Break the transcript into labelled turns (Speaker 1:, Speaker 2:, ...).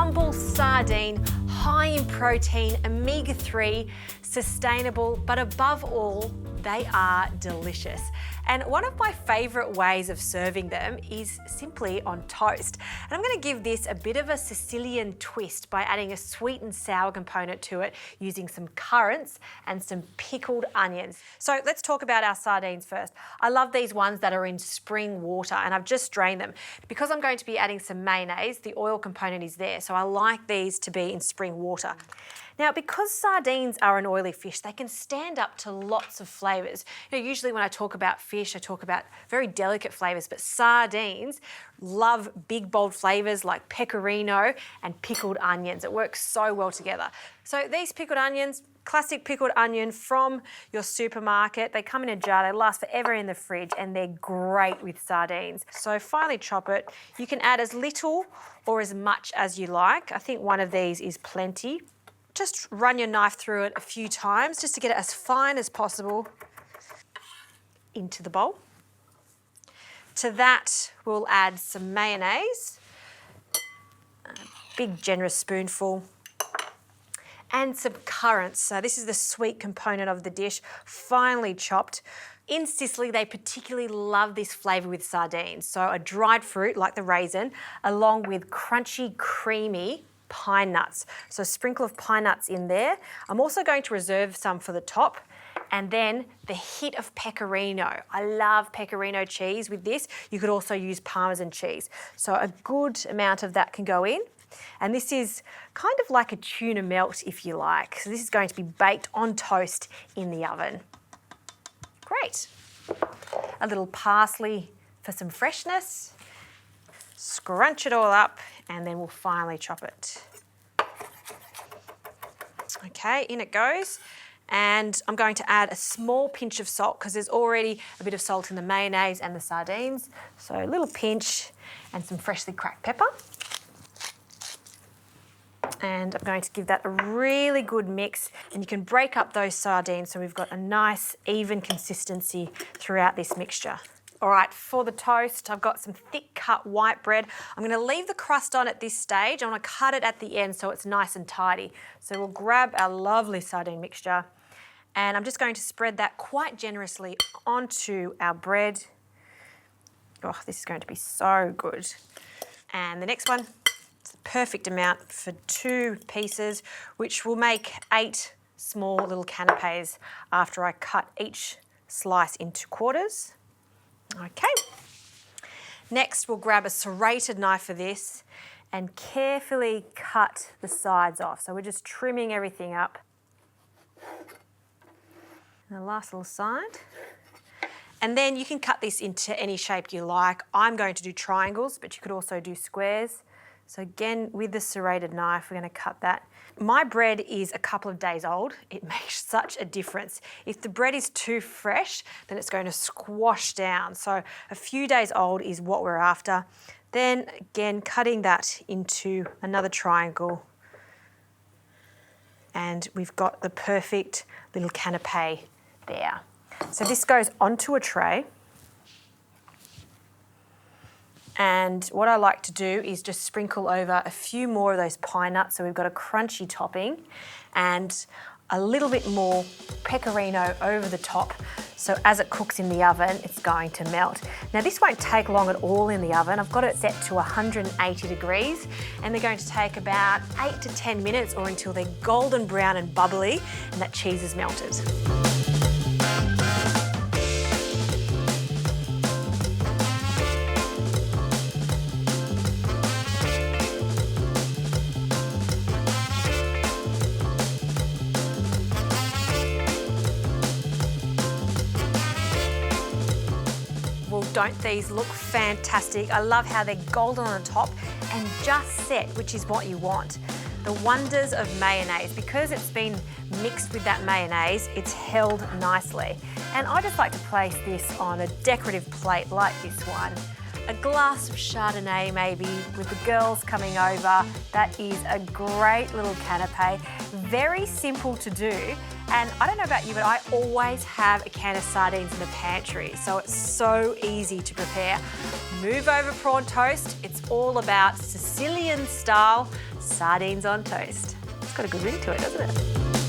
Speaker 1: humble sardine, high in protein, omega-3, sustainable, but above all, they are delicious. And one of my favourite ways of serving them is simply on toast. And I'm going to give this a bit of a Sicilian twist by adding a sweet and sour component to it using some currants and some pickled onions. So let's talk about our sardines first. I love these ones that are in spring water, and I've just drained them. Because I'm going to be adding some mayonnaise, the oil component is there, so I like these to be in spring water. Now, because sardines are an oily fish, they can stand up to lots of flavours. Usually when I talk about fish, I talk about very delicate flavours, but sardines love big, bold flavours like pecorino and pickled onions. It works so well together. So these pickled onions, classic pickled onion from your supermarket, they come in a jar, they last forever in the fridge, and they're great with sardines. So finely chop it. You can add as little or as much as you like. I think one of these is plenty. Just run your knife through it a few times just to get it as fine as possible into the bowl. To that, we'll add some mayonnaise, a big generous spoonful, and some currants. So this is the sweet component of the dish, finely chopped. In Sicily, they particularly love this flavour with sardines. So a dried fruit like the raisin, along with crunchy, creamy pine nuts. So a sprinkle of pine nuts in there. I'm also going to reserve some for the top. And then the hit of pecorino. I love pecorino cheese with this. You could also use Parmesan cheese. So a good amount of that can go in. And this is kind of like a tuna melt, if you like. So this is going to be baked on toast in the oven. Great. A little parsley for some freshness. Scrunch it all up, and then we'll finally chop it. Okay, in it goes. And I'm going to add a small pinch of salt because there's already a bit of salt in the mayonnaise and the sardines. So a little pinch and some freshly cracked pepper. And I'm going to give that a really good mix, and you can break up those sardines so we've got a nice even consistency throughout this mixture. All right, for the toast, I've got some thick cut white bread. I'm going to leave the crust on at this stage. I want to cut it at the end so it's nice and tidy. So we'll grab our lovely sardine mixture, and I'm just going to spread that quite generously onto our bread. Oh, this is going to be so good. And the next one, it's the perfect amount for 2 pieces, which will make 8 small little canapes after I cut each slice into quarters. Okay. Next, we'll grab a serrated knife for this and carefully cut the sides off. So we're just trimming everything up. And the last little side. And then you can cut this into any shape you like. I'm going to do triangles, but you could also do squares. So again, with the serrated knife, we're going to cut that. My bread is a couple of days old. It makes such a difference. If the bread is too fresh, then it's going to squash down. So a few days old is what we're after. Then again, cutting that into another triangle. And we've got the perfect little canapé there. So this goes onto a tray. And what I like to do is just sprinkle over a few more of those pine nuts so we've got a crunchy topping, and a little bit more pecorino over the top. So as it cooks in the oven, it's going to melt. Now this won't take long at all in the oven. I've got it set to 180 degrees, and they're going to take about 8 to 10 minutes or until they're golden brown and bubbly and that cheese is melted. Well, don't these look fantastic? I love how they're golden on the top and just set, which is what you want. The wonders of mayonnaise. Because it's been mixed with that mayonnaise, it's held nicely. And I just like to place this on a decorative plate like this one. A glass of Chardonnay maybe with the girls coming over. That is a great little canapé. Very simple to do. And I don't know about you, but I always have a can of sardines in the pantry, so it's so easy to prepare. Move over prawn toast. It's all about Sicilian style, sardines on toast. It's got a good ring to it, doesn't it?